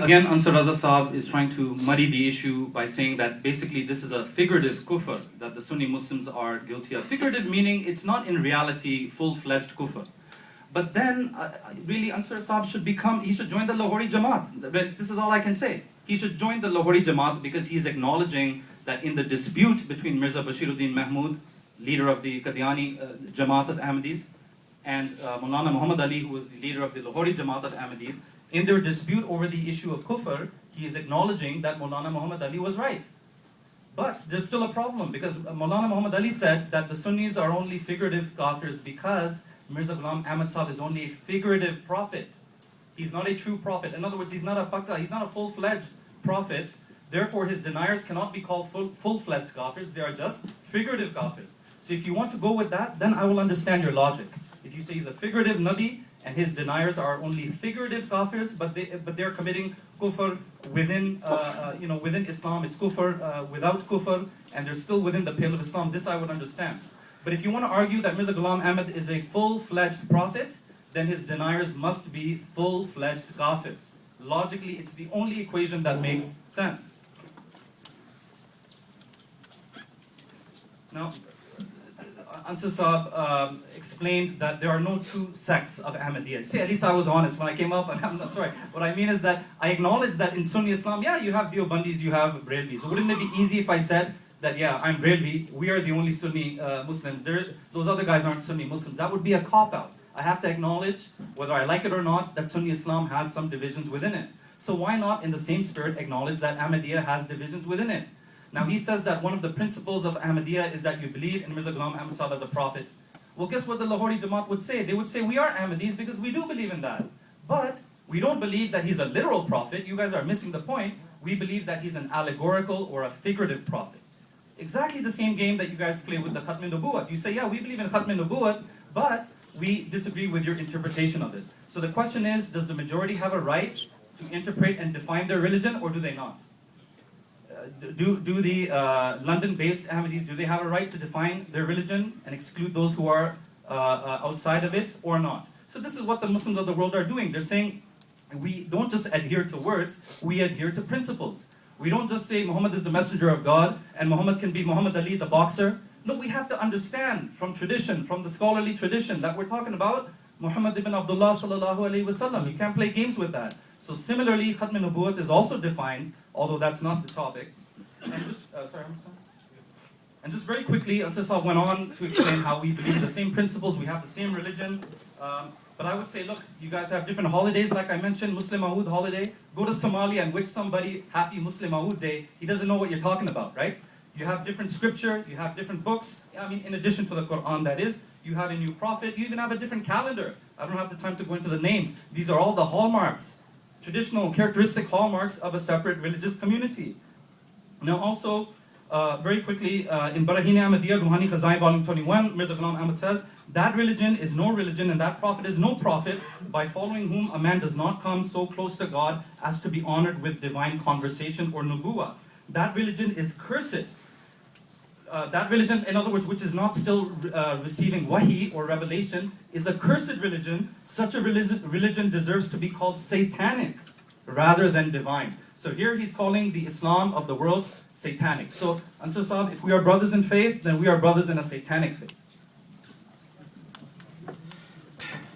Again, Ansar Raza Saab is trying to muddy the issue by saying that basically this is a figurative kufr that the Sunni Muslims are guilty of. Figurative meaning it's not in reality full-fledged kufr. But then, really, Ansar Saab he should join the Lahori Jamaat. This is all I can say. He should join the Lahori Jamaat because he is acknowledging that in the dispute between Mirza Bashiruddin Mahmud, leader of the Qadiani Jamaat of Ahmadis, and Maulana Muhammad Ali, who was the leader of the Lahori Jamaat of Ahmadis, in their dispute over the issue of kufr, he is acknowledging that Maulana Muhammad Ali was right. But there's still a problem because Maulana Muhammad Ali said that the Sunnis are only figurative kafirs because Mirza Ghulam Ahmad Sahib is only a figurative prophet. He's not a true prophet. In other words, he's not a full-fledged prophet. Therefore, his deniers cannot be called full-fledged kafirs. They are just figurative kafirs. So if you want to go with that, then I will understand your logic. If you say he's a figurative Nabi and his deniers are only figurative kafirs, but they're committing kufr within within Islam, it's kufr without kufr, and they're still within the pale of Islam, this I would understand. But if you want to argue that Mirza Ghulam Ahmad is a full-fledged prophet, then his deniers must be full-fledged kafirs. Logically, it's the only equation that makes sense. Now, Ansar Saab explained that there are no two sects of Ahmadiyya. See, at least I was honest when I came up. I'm not sorry. What I mean is that I acknowledge that in Sunni Islam, yeah, you have Deobandis, you have Brelvis. So wouldn't it be easy if I said that, yeah, I'm Brelvi, we are the only Sunni Muslims. Those other guys aren't Sunni Muslims. That would be a cop-out. I have to acknowledge, whether I like it or not, that Sunni Islam has some divisions within it. So why not, in the same spirit, acknowledge that Ahmadiyya has divisions within it? Now he says that one of the principles of Ahmadiyya is that you believe in Mirza Ghulam Ahmad Sahib as a prophet. Well, guess what the Lahori Jamaat would say? They would say, we are Ahmadis because we do believe in that. But we don't believe that he's a literal prophet. You guys are missing the point. We believe that he's an allegorical or a figurative prophet. Exactly the same game that you guys play with the Khatm Nubuwwat. You say, yeah, we believe in Khatm Nubuwwat, but we disagree with your interpretation of it. So the question is, does the majority have a right to interpret and define their religion, or do they not? Do the London-based Ahmadis, do they have a right to define their religion and exclude those who are outside of it, or not? So this is what the Muslims of the world are doing. They're saying, we don't just adhere to words, we adhere to principles. We don't just say Muhammad is the messenger of God and Muhammad can be Muhammad Ali the boxer. No, we have to understand from tradition, from the scholarly tradition, that we're talking about Muhammad ibn Abdullah sallallahu alayhi wasallam. You can't play games with that. So similarly, Khatm Nubuwwat is also defined, although that's not the topic. And just very quickly, Ansar Saab went on to explain how we believe the same principles, we have the same religion. But I would say, look, you guys have different holidays, like I mentioned, Muslim Maud holiday. Go to Somalia and wish somebody happy Muslim Maud Day. He doesn't know what you're talking about, right? You have different scripture, you have different books. I mean, in addition to the Quran, that is. You have a new prophet, you even have a different calendar. I don't have the time to go into the names. These are all the hallmarks, traditional characteristic hallmarks of a separate religious community. Now also, very quickly, in Barahin Ahmadiyya, Ruhani Khazai, volume 21, Mirza Ghulam Ahmad says, that religion is no religion and that prophet is no prophet, by following whom a man does not come so close to God as to be honored with divine conversation or nubuwwah. That religion is cursed. That religion, in other words, which is not still receiving wahi or revelation, is a cursed religion. Such a religion deserves to be called satanic rather than divine. So here he's calling the Islam of the world satanic. So, Ansar Saab, if we are brothers in faith, then we are brothers in a satanic faith.